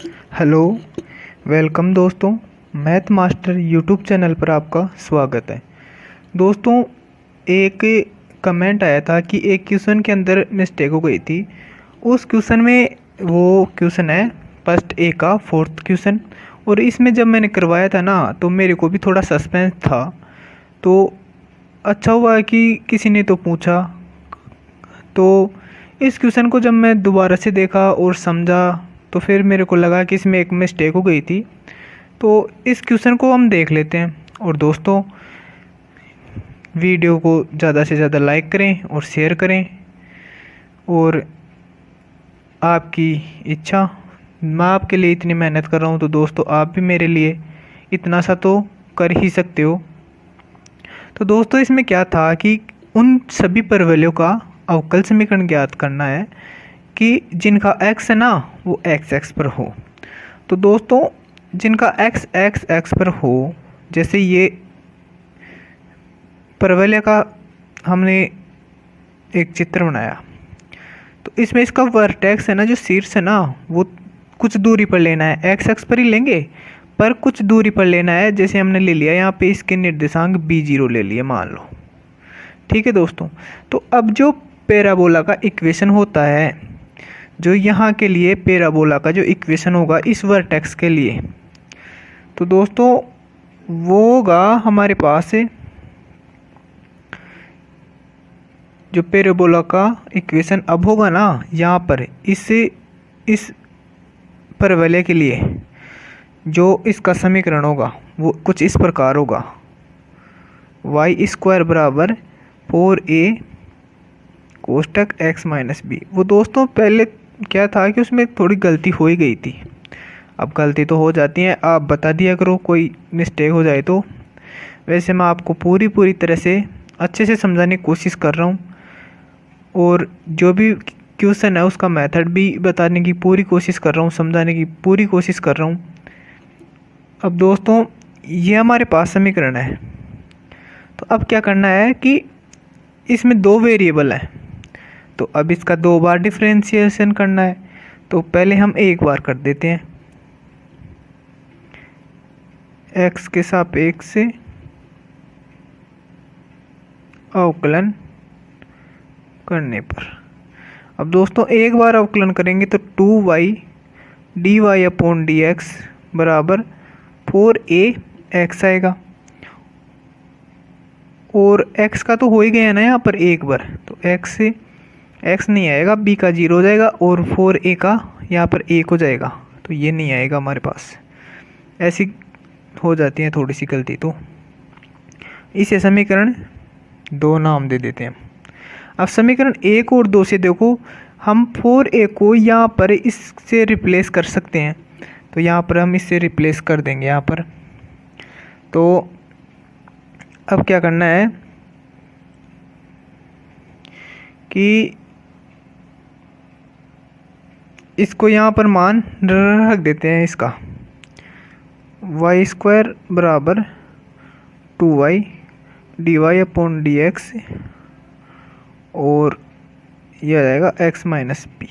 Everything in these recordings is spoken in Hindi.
हेलो, वेलकम दोस्तों। मैथ मास्टर यूट्यूब चैनल पर आपका स्वागत है। दोस्तों, एक कमेंट आया था कि एक क्वेश्चन के अंदर मिस्टेक हो गई थी। उस क्वेश्चन में वो क्वेश्चन है फर्स्ट ए का फोर्थ क्वेश्चन, और इसमें जब मैंने करवाया था ना तो मेरे को भी थोड़ा सस्पेंस था। तो अच्छा हुआ कि किसी ने तो पूछा। तो इस क्वेश्चन को जब मैं दोबारा से देखा और समझा तो फिर मेरे को लगा कि इसमें एक मिस्टेक हो गई थी। तो इस क्वेश्चन को हम देख लेते हैं। और दोस्तों, वीडियो को ज़्यादा से ज़्यादा लाइक करें और शेयर करें। और आपकी इच्छा, मैं आपके लिए इतनी मेहनत कर रहा हूँ तो दोस्तों आप भी मेरे लिए इतना सा तो कर ही सकते हो। तो दोस्तों, इसमें क्या था कि उन सभी परवलयों का अवकल समीकरण ज्ञात करना है कि जिनका x है ना वो x x पर हो। तो दोस्तों, जिनका x x x पर हो, जैसे ये परवलय का हमने एक चित्र बनाया, तो इसमें इसका वर्टेक्स है ना, जो शीर्ष है ना, वो कुछ दूरी पर लेना है। x x पर ही लेंगे पर कुछ दूरी पर लेना है। जैसे हमने ले लिया यहाँ पे इसके निर्देशांक b0 ले लिए, मान लो। ठीक है दोस्तों। तो अब जो पैराबोला का इक्वेशन होता है, जो यहाँ के लिए पैराबोला का जो इक्वेशन होगा इस वर्टेक्स के लिए, तो दोस्तों वो होगा हमारे पास जो पैराबोला का इक्वेशन अब होगा ना यहाँ पर इस परवलय के लिए जो इसका समीकरण होगा वो कुछ इस प्रकार होगा। y² बराबर 4a कोष्टक x माइनस बी। वो दोस्तों पहले क्या था कि उसमें थोड़ी गलती हो ही गई थी। अब गलती तो हो जाती है, आप बता दिया करो कोई मिस्टेक हो जाए तो। वैसे मैं आपको पूरी तरह से अच्छे से समझाने की कोशिश कर रहा हूँ, और जो भी क्वेश्चन है उसका मेथड भी बताने की पूरी कोशिश कर रहा हूँ, समझाने की पूरी कोशिश कर रहा हूँ। अब दोस्तों, ये हमारे पास समीकरण है। तो अब क्या करना है कि इसमें दो वेरिएबल हैं, तो अब इसका 2 बार डिफरेंशिएशन करना है। तो पहले हम एक बार कर देते हैं, x के सापेक्ष से अवकलन करने पर। अब दोस्तों एक बार अवकलन करेंगे तो 2y dy अपॉन dx बराबर 4ax आएगा। और x का तो हो ही गया ना यहाँ पर एक बार, तो x से x नहीं आएगा, b का 0 हो जाएगा और 4a का यहाँ पर 1 हो जाएगा, तो ये नहीं आएगा हमारे पास। ऐसी हो जाती है थोड़ी सी गलती। तो इसे समीकरण 2 नाम दे देते हैं। अब समीकरण 1 और 2 से देखो, हम 4a को यहाँ पर इससे रिप्लेस कर सकते हैं। तो यहाँ पर हम इससे रिप्लेस कर देंगे यहाँ पर। तो अब क्या करना है कि इसको यहाँ पर मान रख देते हैं इसका, y² बराबर 2y dy अपॉन dx, और यह आ जाएगा x माइनस बी।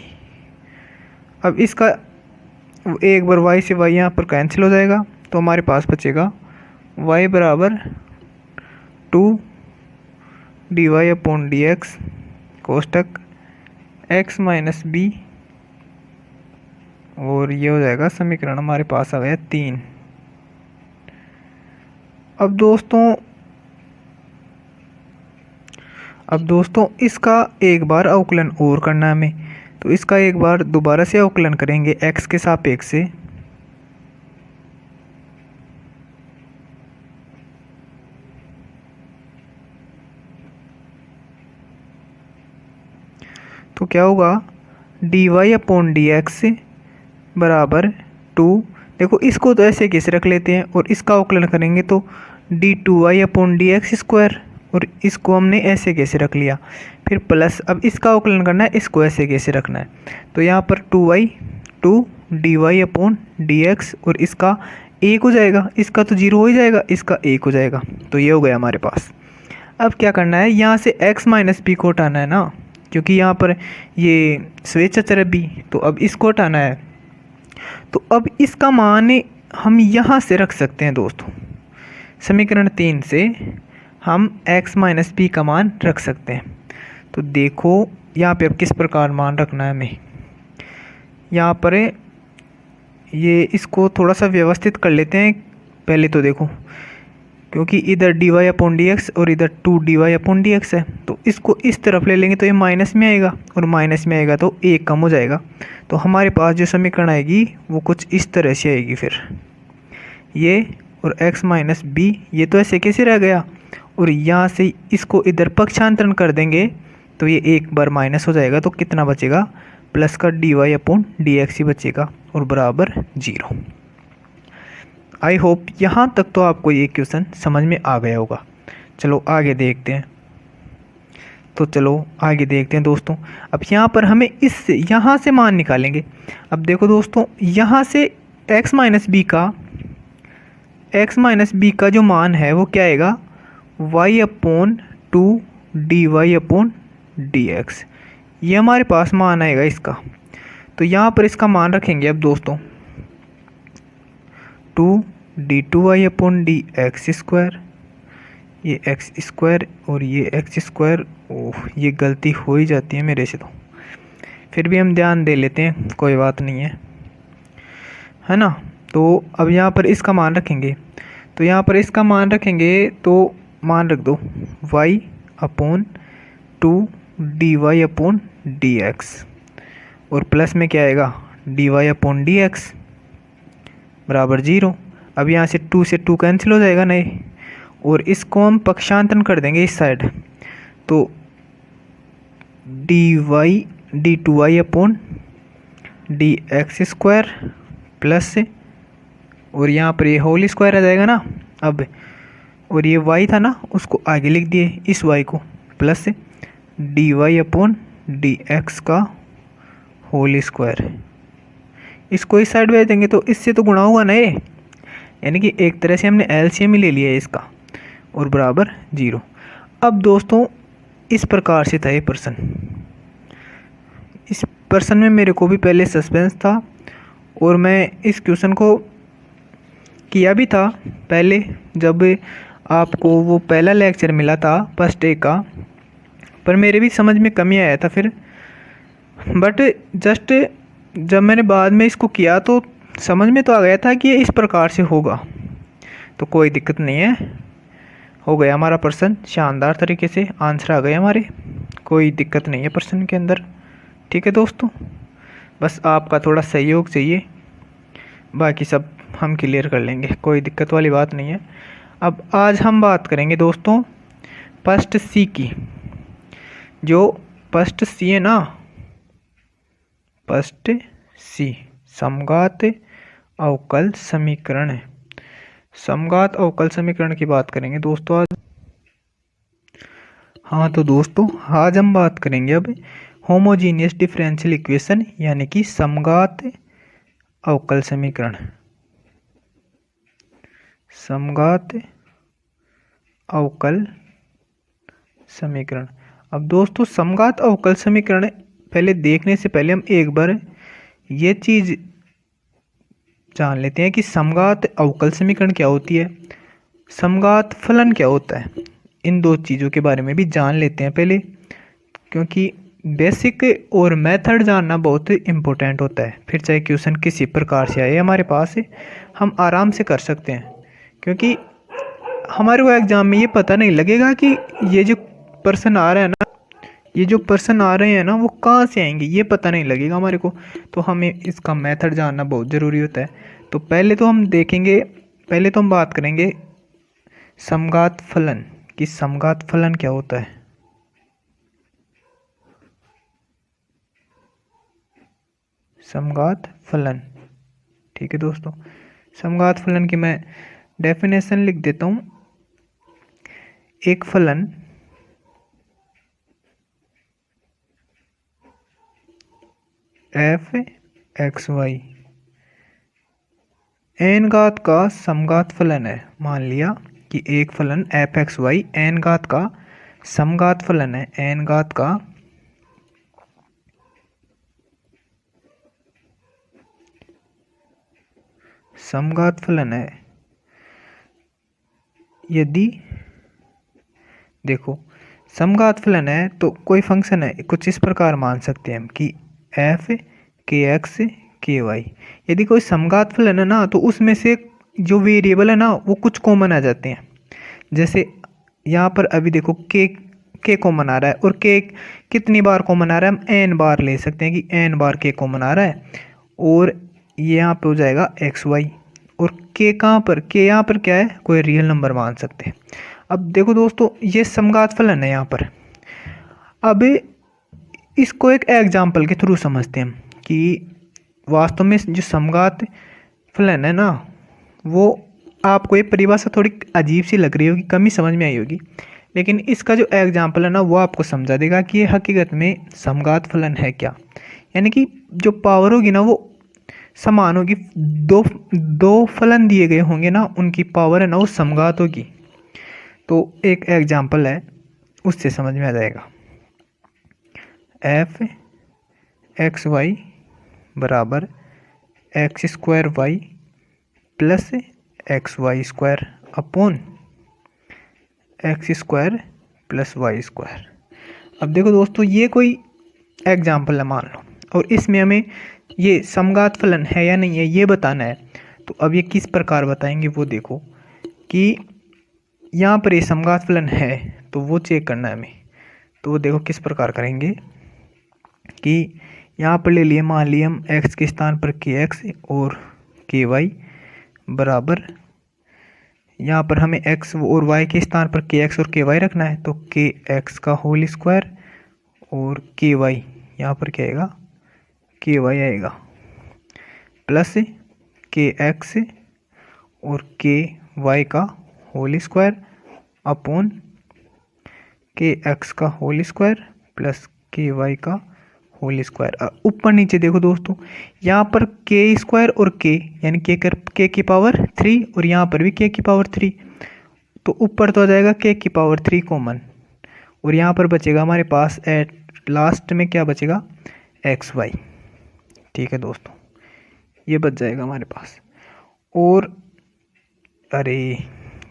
अब इसका एक बार y से y यहाँ पर कैंसिल हो जाएगा, तो हमारे पास बचेगा y बराबर 2 dy अपॉन dx कोष्टक x माइनस बी, और ये हो जाएगा समीकरण हमारे पास आ गया 3। अब दोस्तों इसका एक बार अवकलन और करना है हमें। तो इसका एक बार दोबारा से अवकलन करेंगे x के सापेक्ष से। तो क्या होगा, dy अपॉन dx बराबर 2। देखो इसको तो ऐसे कैसे रख लेते हैं, और इसका अवकलन करेंगे तो d2y अपॉन dx स्क्वायर, और इसको हमने ऐसे कैसे रख लिया। फिर प्लस, अब इसका अवकलन करना है, इसको ऐसे कैसे रखना है। तो यहाँ पर 2y 2 dy अपॉन dx, और इसका 1 हो जाएगा, इसका तो 0 हो ही जाएगा, इसका 1 हो जाएगा। तो ये हो गया हमारे पास। अब क्या करना है, यहाँ से x माइनस बी को हटाना है ना, क्योंकि यहाँ पर ये स्वेच्छा चर है b, तो अब इसको हटाना है। तो अब इसका मान हम यहाँ से रख सकते हैं दोस्तों, समीकरण 3 से हम x माइनस बी का मान रख सकते हैं। तो देखो यहाँ पे अब किस प्रकार मान रखना है हमें। यहाँ पर ये इसको थोड़ा सा व्यवस्थित कर लेते हैं पहले। तो देखो, क्योंकि इधर d y upon d x और इधर 2 dy अपॉन डी एक्स है, तो इसको इस तरफ ले लेंगे तो ये माइनस में आएगा, और माइनस में आएगा तो एक कम हो जाएगा। तो हमारे पास जो समीकरण आएगी वो कुछ इस तरह से आएगी। फिर ये और x माइनस बी ये तो ऐसे कैसे रह गया, और यहाँ से इसको इधर पक्षांतरण कर देंगे तो ये एक बार माइनस हो जाएगा। तो कितना बचेगा, प्लस का d y upon d x ही बचेगा, और बराबर 0। आई होप यहाँ तक तो आपको ये क्वेश्चन समझ में आ गया होगा। चलो आगे देखते हैं। तो चलो आगे देखते हैं दोस्तों। अब यहाँ पर हमें इससे यहाँ से मान निकालेंगे। अब देखो दोस्तों, यहाँ से x माइनस बी का जो मान है वो क्या आएगा, y upon 2 dy upon d x. ये हमारे पास मान आएगा इसका। तो यहाँ पर इसका मान रखेंगे अब दोस्तों 2d2y upon d x square, ये एक्स स्क्वायर और ये एक्स स्क्वायर। ओह, ये गलती हो ही जाती है मेरे से, तो फिर भी हम ध्यान दे लेते हैं, कोई बात नहीं है ना। तो अब यहाँ पर इसका मान रखेंगे। तो यहाँ पर इसका मान रखेंगे तो मान रख दो y upon 2dy upon d x, और प्लस में क्या आएगा dy अपॉन डी एक्स बराबर 0। अब यहाँ से 2 से 2 कैंसिल हो जाएगा नहीं, और इसको हम पक्षांतरण कर देंगे इस साइड। तो d2y upon d x square plus से, और यहाँ पर ये होल स्क्वायर आ जाएगा ना अब, और ये y था ना उसको आगे लिख दिए इस y को, प्लस से dy अपॉन डी एक्स का होल स्क्वायर। इसको इस साइड भेज देंगे तो इससे तो गुणा होगा ना ये, यानी कि एक तरह से हमने एलसीएम ही ले लिया है इसका, और बराबर 0। अब दोस्तों इस प्रकार से था ये प्रश्न। इस प्रश्न में मेरे को भी पहले सस्पेंस था, और मैं इस क्वेश्चन को किया भी था पहले, जब आपको वो पहला लेक्चर मिला था फर्स्ट डे का, पर मेरे भी समझ में कमी आया था फिर। बट जस्ट जब मैंने बाद में इसको किया तो समझ में तो आ गया था कि ये इस प्रकार से होगा। तो कोई दिक्कत नहीं है, हो गया हमारा प्रश्न शानदार तरीके से, आंसर आ गए हमारे, कोई दिक्कत नहीं है प्रश्न के अंदर। ठीक है दोस्तों, बस आपका थोड़ा सहयोग चाहिए, बाकी सब हम क्लियर कर लेंगे, कोई दिक्कत वाली बात नहीं है। अब आज हम बात करेंगे दोस्तों फर्स्ट सी की। जो फर्स्ट सी है ना, फर्स्ट सी समघात अवकल समीकरण है। समघात अवकल समीकरण की बात करेंगे दोस्तों आज। हाँ तो दोस्तों आज हम बात करेंगे अब होमोजीनियस डिफरेंशियल इक्वेशन, यानी कि समघात अवकल समीकरण। समघात अवकल समीकरण। अब दोस्तों समघात अवकल समीकरण पहले देखने से पहले हम एक बार ये चीज़ जान लेते हैं कि समघात अवकल समीकरण क्या होती है, समघात फलन क्या होता है। इन दो चीज़ों के बारे में भी जान लेते हैं पहले, क्योंकि बेसिक और मेथड जानना बहुत इम्पोर्टेंट होता है। फिर चाहे क्वेश्चन किसी प्रकार से आए हमारे पास, हम आराम से कर सकते हैं, क्योंकि हमारे को एग्ज़ाम में ये पता नहीं लगेगा कि ये जो पर्सन आ रहा है ना, ये जो पर्सन आ रहे हैं ना वो कहाँ से आएंगे, ये पता नहीं लगेगा हमारे को। तो हमें इसका मेथड जानना बहुत ज़रूरी होता है। तो पहले तो हम देखेंगे, पहले तो हम बात करेंगे समघात फलन कि समघात फलन क्या होता है। समघात फलन, ठीक है दोस्तों। समघात फलन की मैं डेफिनेशन लिख देता हूँ। एक फलन एफ एक्स वाई एन घात का समघात फलन है। मान लिया कि एक फलन एफ एक्स वाई एन घात का समघात फलन है, एन घात का समघात फलन है, यदि देखो समघात फलन है तो कोई फंक्शन है, कुछ इस प्रकार मान सकते हैं हम कि एफ के एक्स के वाई। यदि कोई समघात फलन है ना तो उसमें से जो वेरिएबल है ना वो कुछ कॉमन आ जाते हैं। जैसे यहाँ पर अभी देखो के कॉमन आ रहा है, और के कितनी बार कॉमन आ रहा है, हम एन बार ले सकते हैं कि एन बार के कॉमन आ रहा है, और ये यहाँ पे हो जाएगा एक्स वाई। और के कहाँ पर, के यहाँ पर क्या है, कोई रियल नंबर मान सकते हैं। अब देखो दोस्तों ये समघात फलन है यहाँ पर। अब इसको एक एग्जाम्पल के थ्रू समझते हैं हम कि वास्तव में जो समघात फलन है ना, वो आपको ये परिभाषा थोड़ी अजीब सी लग रही होगी, कम ही समझ में आई होगी, लेकिन इसका जो एग्जाम्पल है ना वो आपको समझा देगा कि ये हकीकत में समघात फलन है क्या। यानी कि जो पावर होगी ना वो समान होगी, दो फलन दिए गए होंगे ना, उनकी पावर है ना वो समघात होगी। तो एक एग्जाम्पल है, उससे समझ में आ जाएगा। एफ एक्स वाई बराबर x square y plus x y square upon x square plus y square. अब देखो दोस्तों ये कोई एग्जाम्पल है मान लो, और इसमें हमें ये समघात फलन है या नहीं है ये बताना है। तो अब ये किस प्रकार बताएंगे वो देखो कि यहाँ पर ये समघात फलन है तो वो चेक करना है हमें। तो वो देखो किस प्रकार करेंगे कि यहाँ पर ले लिए, मान लिए हम x के स्थान पर के एक्स और के वाई बराबर, यहाँ पर हमें x और y के स्थान पर के एक्स और के वाई रखना है, तो के एक्स का होल स्क्वायर और के वाई यहाँ पर क्या आएगा, के वाई आएगा, प्लस के एक्स और के वाई का होल स्क्वायर अपॉन के एक्स का होल स्क्वायर प्लस के वाई का होल स्क्वायर। ऊपर नीचे देखो दोस्तों, यहाँ पर के स्क्वायर और के यानी के की पावर 3 और यहाँ पर भी के की पावर 3, तो ऊपर तो आ जाएगा के की पावर 3 कॉमन, और यहाँ पर बचेगा हमारे पास एट लास्ट में क्या बचेगा, एक्स वाई। ठीक है दोस्तों, ये बच जाएगा हमारे पास। और अरे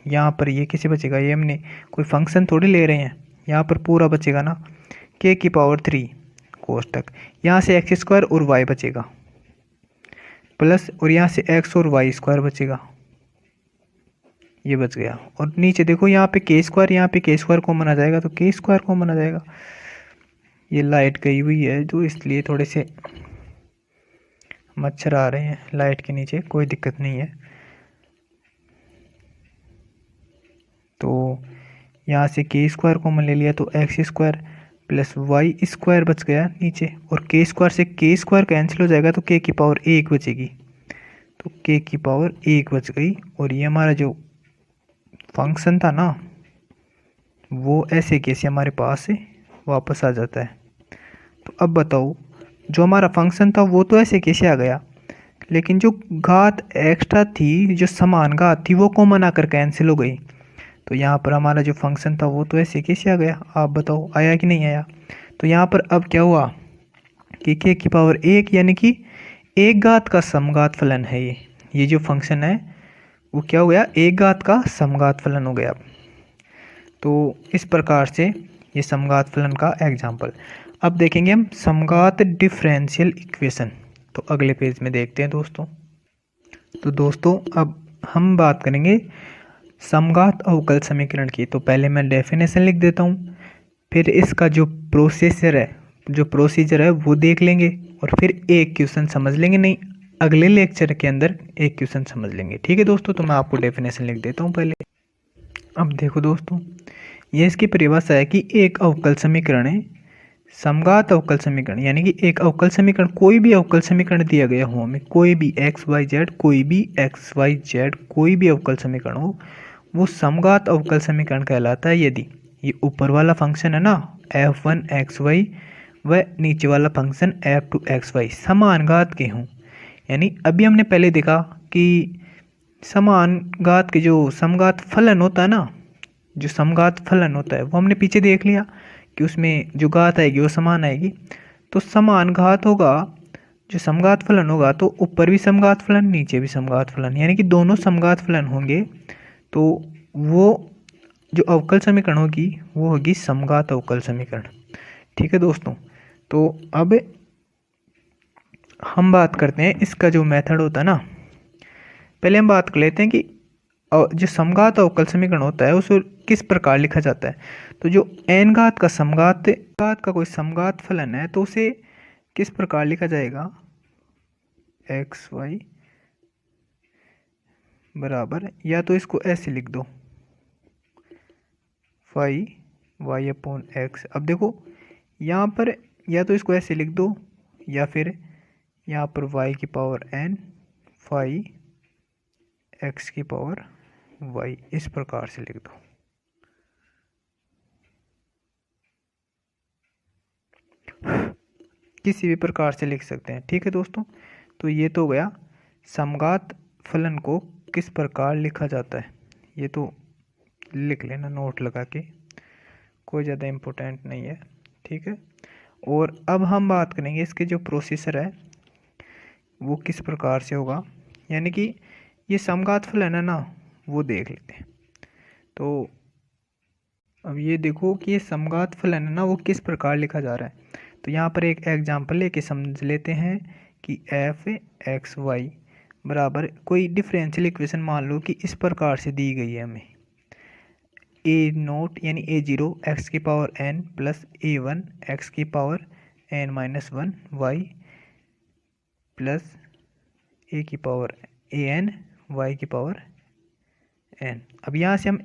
यहाँ पर ये कैसे बचेगा, ये हमने कोई फंक्शन थोड़ी ले रहे हैं, यहाँ पर पूरा बचेगा ना के की पावर 3 कोष्टक, यहाँ से एक्स स्क्वायर और वाई बचेगा प्लस, और यहाँ से एक्स और वाई स्क्वायर बचेगा, ये बच गया। और नीचे देखो यहाँ पे के स्क्वायर, यहाँ पे के स्क्वायर कॉमन आ जाएगा तो के स्क्वायर कॉमन आ जाएगा। ये लाइट गई हुई है जो, इसलिए थोड़े से मच्छर आ रहे हैं लाइट के नीचे, कोई दिक्कत नहीं है। तो यहाँ से के स्क्वायर कॉमन ले लिया तो x square plus y square बच गया नीचे, और के स्क्वायर से के स्क्वायर कैंसिल हो जाएगा तो के की पावर 1 बचेगी, तो के की पावर 1 बच गई। और ये हमारा जो फंक्शन था ना वो ऐसे कैसे हमारे पास से वापस आ जाता है। तो अब बताओ जो हमारा फंक्शन था वो तो ऐसे कैसे आ गया, लेकिन जो घात एक्स्ट्रा थी, जो समान घात थी, वो कॉमन आकर कैंसिल हो गई। तो यहाँ पर हमारा जो फंक्शन था वो तो ऐसे कैसे आ गया, आप बताओ आया कि नहीं आया। तो यहाँ पर अब क्या हुआ कि के की पावर 1 यानी कि एक घात का समघात फलन है ये जो फंक्शन है वो क्या हो गया, एक घात का समघात फलन हो गया। तो इस प्रकार से ये समघात फलन का एग्जाम्पल। अब देखेंगे हम समघात डिफरेंशियल इक्वेशन, तो अगले पेज में देखते हैं दोस्तों। तो दोस्तों अब हम बात करेंगे समघात अवकल समीकरण की। तो पहले मैं डेफिनेशन लिख देता हूँ, फिर इसका जो प्रोसीजर है वो देख लेंगे, और फिर एक क्वेश्चन समझ लेंगे, नहीं अगले लेक्चर के अंदर एक क्वेश्चन समझ लेंगे। ठीक है दोस्तों, तो मैं आपको डेफिनेशन लिख देता हूँ पहले। अब देखो दोस्तों, ये इसकी परिभाषा है कि एक अवकल समीकरण है समघात अवकल समीकरण, यानी कि एक अवकल समीकरण, कोई भी अवकल समीकरण दिया गया हो हमें, कोई भी एक्स वाई जेड, कोई भी एक्स वाई जेड, कोई भी अवकल समीकरण हो, वो समघात अवकल समीकरण कहलाता है यदि ये ऊपर वाला फंक्शन है ना f1 xy व नीचे वाला फंक्शन f2 xy समान घात के हों। यानी अभी हमने पहले देखा कि समान घात के जो समघात फलन होता है ना, जो समघात फलन होता है वो हमने पीछे देख लिया कि उसमें जो घात आएगी वो समान आएगी। तो समान घात होगा जो समघात फलन होगा तो ऊपर भी समघात फलन नीचे भी समघात फलन, यानी कि दोनों समघात फलन होंगे तो वो जो अवकल समीकरण होगी वो होगी समघात अवकल समीकरण। ठीक है दोस्तों, तो अब हम बात करते हैं इसका जो मेथड होता है ना, पहले हम बात कर लेते हैं कि जो समघात अवकल समीकरण होता है उसे किस प्रकार लिखा जाता है। तो जो n घात का समघात का कोई समघात फलन है तो उसे किस प्रकार लिखा जाएगा, एक्स वाई बराबर, या तो इसको ऐसे लिख दो फाई वाई अपॉन एक्स। अब देखो यहाँ पर या तो इसको ऐसे लिख दो या फिर यहाँ पर y की पावर n फाई x की पावर y, इस प्रकार से लिख दो। किसी भी प्रकार से लिख सकते हैं। ठीक है दोस्तों, तो ये तो गया समघात फलन को किस प्रकार लिखा जाता है, ये तो लिख लेना नोट लगा के, कोई ज़्यादा इम्पोर्टेंट नहीं है। ठीक है, और अब हम बात करेंगे इसके जो प्रोसीजर है वो किस प्रकार से होगा, यानी कि ये समघात फलन है ना वो देख लेते हैं। तो अब ये देखो कि ये समघात फलन है ना वो किस प्रकार लिखा जा रहा है। तो यहाँ पर एक एग्जांपल लेके समझ लेते हैं कि एफ एक्स वाई बराबर कोई डिफरेंशियल इक्वेशन मान लो कि इस प्रकार से दी गई है हमें, ए नोट यानी ए जीरो एक्स की power n plus a one x की power n minus one y plus a की पावर ए एन वाई की पावर एन। अब यहाँ से हम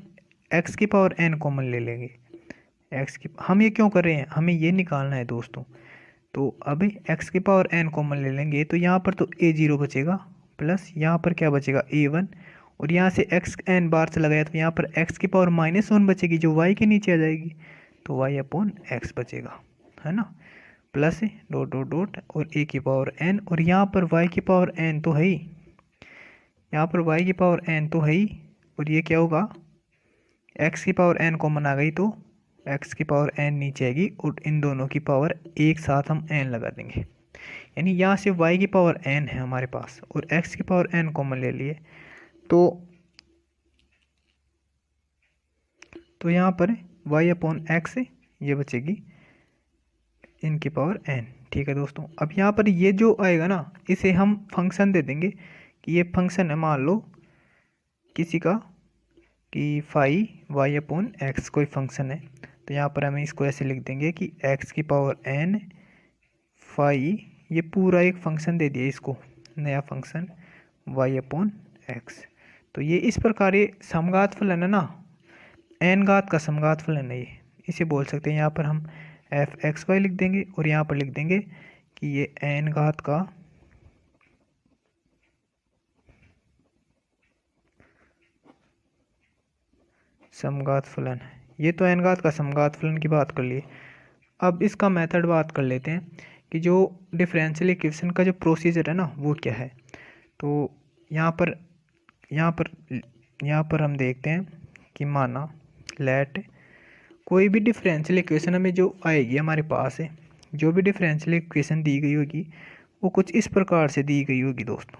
एक्स की पावर एन कॉमन ले लेंगे, एक्स की, हम ये क्यों कर रहे हैं, हमें ये निकालना है दोस्तों। तो अब एक्स की पावर एन कॉमन ले लेंगे तो यहाँ पर तो ए जीरो बचेगा प्लस यहाँ पर क्या बचेगा ए वन, और यहाँ से एक्स एन बार से लगाया तो यहाँ पर एक्स की पावर माइनस वन बचेगी जो वाई के नीचे आ जाएगी, तो वाई अपॉन एक्स बचेगा, है ना, प्लस डॉट डॉट डॉट और ए की पावर एन, और यहाँ पर वाई की पावर एन तो है ही, यहाँ पर वाई की पावर एन तो है ही, और ये क्या होगा एक्स की पावर एन कॉमन आ गई तो एक्स की पावर एन नीचे आएगी और इन दोनों की पावर एक साथ हम एन लगा देंगे, यानी यहाँ से y की पावर n है हमारे पास और x की पावर n कॉमन ले लिए तो यहाँ पर y अपॉन एक्स ये बचेगी इनकी पावर n। ठीक है दोस्तों, अब यहाँ पर ये जो आएगा ना इसे हम फंक्शन दे देंगे कि ये फंक्शन है, मान लो किसी का कि फाई y अपॉन एक्स कोई फंक्शन है, तो यहाँ पर हमें इसको ऐसे लिख देंगे कि x की पावर n फाई, ये पूरा एक फंक्शन दे दिया इसको, नया फंक्शन y अपॉन एक्स। तो ये इस प्रकार ये समघात फलन है ना, n घात का समघात फलन है, ये इसे बोल सकते हैं। यहाँ पर हम एफ एक्स वाई लिख देंगे और यहाँ पर लिख देंगे कि ये n घात का समघात फलन है। ये तो n घात का समघात फलन की बात कर लिए। अब इसका मेथड बात कर लेते हैं कि जो डिफरेंशियल इक्वेशन का जो प्रोसीजर है ना वो क्या है। तो यहाँ पर हम देखते हैं कि माना लेट कोई भी डिफरेंशियल इक्वेशन हमें जो आएगी हमारे पास है, जो भी डिफरेंशियल इक्वेशन दी गई होगी वो कुछ इस प्रकार से दी गई होगी दोस्तों,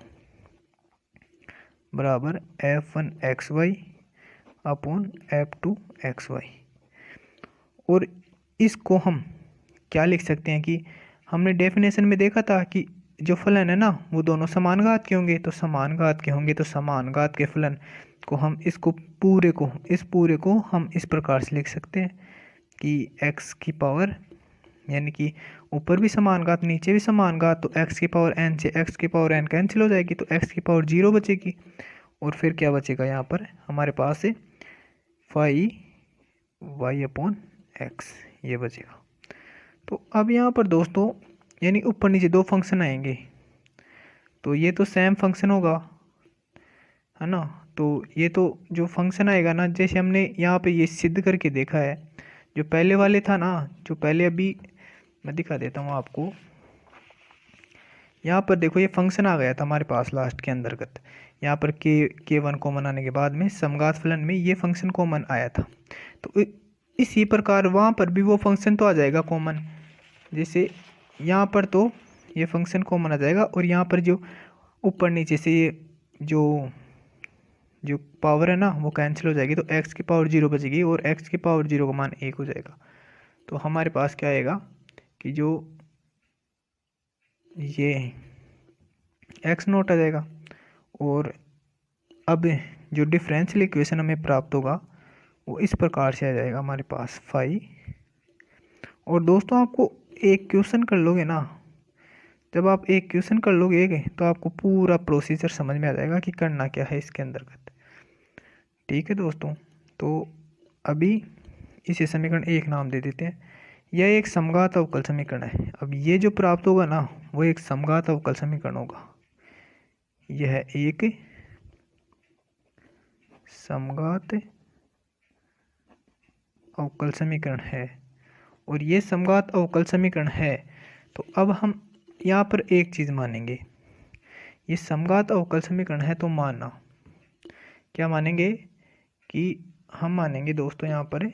बराबर f1 xy upon f2 xy। और इसको हम क्या लिख सकते हैं कि हमने डेफिनेशन में देखा था कि जो फलन है ना वो दोनों समान घात के होंगे, तो समान घात के होंगे तो समान घात के फलन को हम इस पूरे को हम इस प्रकार से लिख सकते हैं कि x की पावर, यानी कि ऊपर भी समान घात नीचे भी समान घात, तो x की पावर n से x की पावर n कैंसिल हो जाएगी तो x की पावर 0 बचेगी, और फिर क्या बचेगा यहाँ पर हमारे पास है फाई y अपॉन एक्स, ये बचेगा। तो अब यहाँ पर दोस्तों यानी ऊपर नीचे दो फंक्शन आएंगे तो ये तो सेम फंक्शन होगा, है ना। तो ये तो जो फंक्शन आएगा ना, जैसे हमने यहाँ पे ये सिद्ध करके देखा है, जो पहले वाले था ना, जो पहले अभी मैं दिखा देता हूँ आपको। यहाँ पर देखो ये फंक्शन आ गया था हमारे पास लास्ट के अंतर्गत, यहाँ पर के वन कॉमन आने के बाद में समघात फलन में ये फंक्शन कॉमन आया था। तो इसी प्रकार वहाँ पर भी वो फंक्शन तो आ जाएगा कॉमन, जैसे यहाँ पर तो ये फंक्शन कॉमन आ जाएगा और यहाँ पर जो ऊपर नीचे से ये जो जो पावर है ना वो कैंसिल हो जाएगी, तो x की पावर 0 बचेगी और x की पावर 0 का मान 1 हो जाएगा। तो हमारे पास क्या आएगा कि जो ये x नोट आ जाएगा। और अब जो डिफरेंशियल इक्वेशन हमें प्राप्त होगा वो इस प्रकार से आ जाएगा हमारे पास फाई। और दोस्तों आपको एक क्वेश्चन कर लोगे ना, जब आप एक क्वेश्चन कर लोगे तो आपको पूरा प्रोसीजर समझ में आ जाएगा कि करना क्या है इसके अंतर्गत। ठीक है दोस्तों, तो अभी इसे समीकरण 1 नाम दे देते हैं। यह एक समघात अवकल समीकरण है। अब ये जो प्राप्त होगा ना वो एक समघात अवकल समीकरण होगा। यह एक समघात अवकल समीकरण है और ये समघात अवकल समीकरण है। तो अब हम यहाँ पर एक चीज़ मानेंगे, ये समघात अवकल समीकरण है तो मानना क्या मानेंगे कि हम मानेंगे दोस्तों यहाँ पर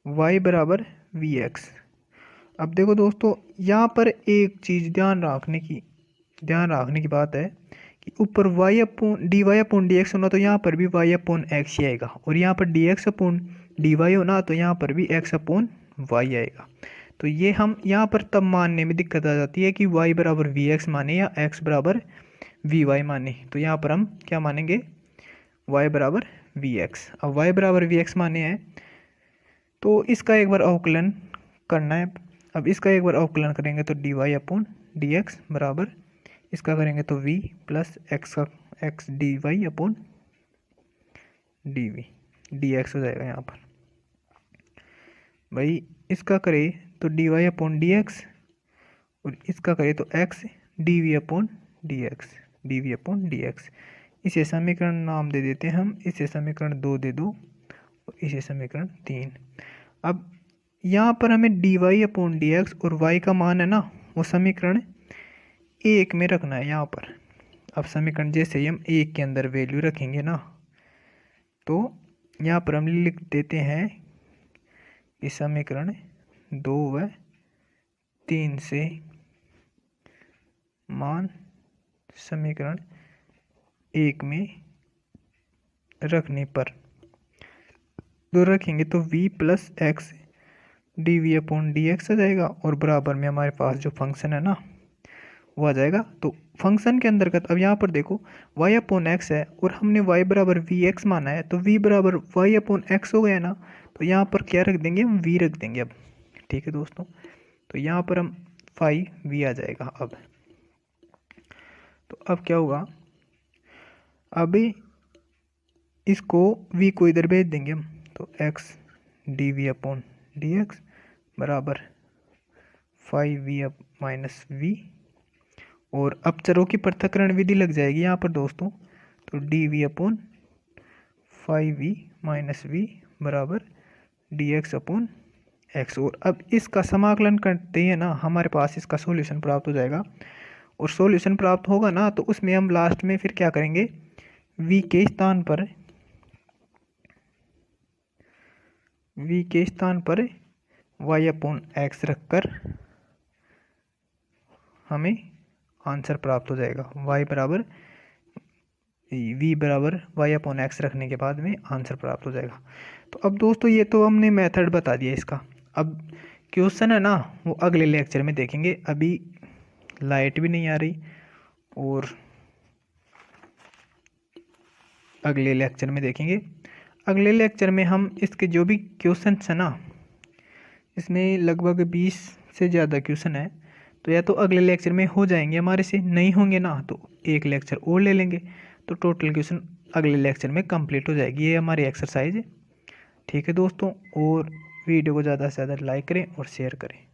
y बराबर vx। अब देखो दोस्तों यहाँ पर एक चीज़ ध्यान रखने की बात है कि ऊपर y अपॉन dx होना तो यहाँ पर भी y अपॉन एक्स ही आएगा, और यहाँ पर dx अपॉन dy होना तो यहाँ पर भी x अपॉन y आएगा। तो ये हम यहाँ पर तब मानने में दिक्कत आ जाती है कि y बराबर vx माने या x बराबर vy माने। तो यहाँ पर हम क्या मानेंगे, y बराबर vx। अब y बराबर vx माने हैं तो इसका एक बार अवकलन करना है। अब इसका एक बार अवकलन करेंगे तो dy अपॉन dx बराबर इसका करेंगे तो v plus x dy upon dv dx हो जाएगा। यहाँ पर भाई इसका करे तो dy अपॉन dx और इसका करे तो x dv अपॉन dx। इसे समीकरण नाम दे देते हैं हम, इसे समीकरण 2 दे दो और इसे समीकरण 3। अब यहाँ पर हमें dy अपॉन dx और y का मान है ना वो समीकरण 1 में रखना है यहाँ पर। अब समीकरण जैसे ही हम 1 के अंदर वैल्यू रखेंगे ना तो यहाँ पर हम लिख देते हैं कि समीकरण 2 व 3 से मान समीकरण 1 में रखने पर दो रखेंगे तो v plus x dv upon dx आ जाएगा और बराबर में हमारे पास जो फंक्शन है ना वो आ जाएगा। तो फंक्शन के अंतर्गत अब यहाँ पर देखो y अपॉन एक्स है और हमने y बराबर vx माना है, तो v बराबर y अपॉन एक्स हो गया ना, तो यहाँ पर क्या रख देंगे हम v रख देंगे। अब ठीक है दोस्तों, तो यहाँ पर हम फाई v आ जाएगा। अब तो अब क्या होगा, अब इसको v को इधर भेज देंगे हम, तो x dv अपॉन dx बराबर फाई v माइनस v। और अब चरों की पृथक्करण विधि लग जाएगी यहाँ पर दोस्तों, तो dv upon phi v minus v बराबर dx अपॉन x। और अब इसका समाकलन करते हैं ना हमारे पास इसका सॉल्यूशन प्राप्त हो जाएगा। और सॉल्यूशन प्राप्त होगा ना तो उसमें हम लास्ट में फिर क्या करेंगे, v के स्थान पर y अपॉन एक्स रखकर हमें आंसर प्राप्त हो जाएगा। v बराबर y अपॉन एक्स रखने के बाद में आंसर प्राप्त हो जाएगा। तो अब दोस्तों ये तो हमने मेथड बता दिया इसका। अब क्वेश्चन है ना वो अगले लेक्चर में देखेंगे। अभी लाइट भी नहीं आ रही और अगले लेक्चर में देखेंगे। अगले लेक्चर में हम इसके जो भी क्वेश्चन है ना, इसमें लगभग 20 से ज़्यादा क्वेश्चन है, तो या तो अगले लेक्चर में हो जाएंगे हमारे से, नहीं होंगे ना तो एक लेक्चर और ले लेंगे, तो टोटल क्वेश्चन अगले लेक्चर में कंप्लीट हो जाएगी। ये हमारी एक्सरसाइज है। ठीक है दोस्तों, और वीडियो को ज़्यादा से ज़्यादा लाइक करें और शेयर करें।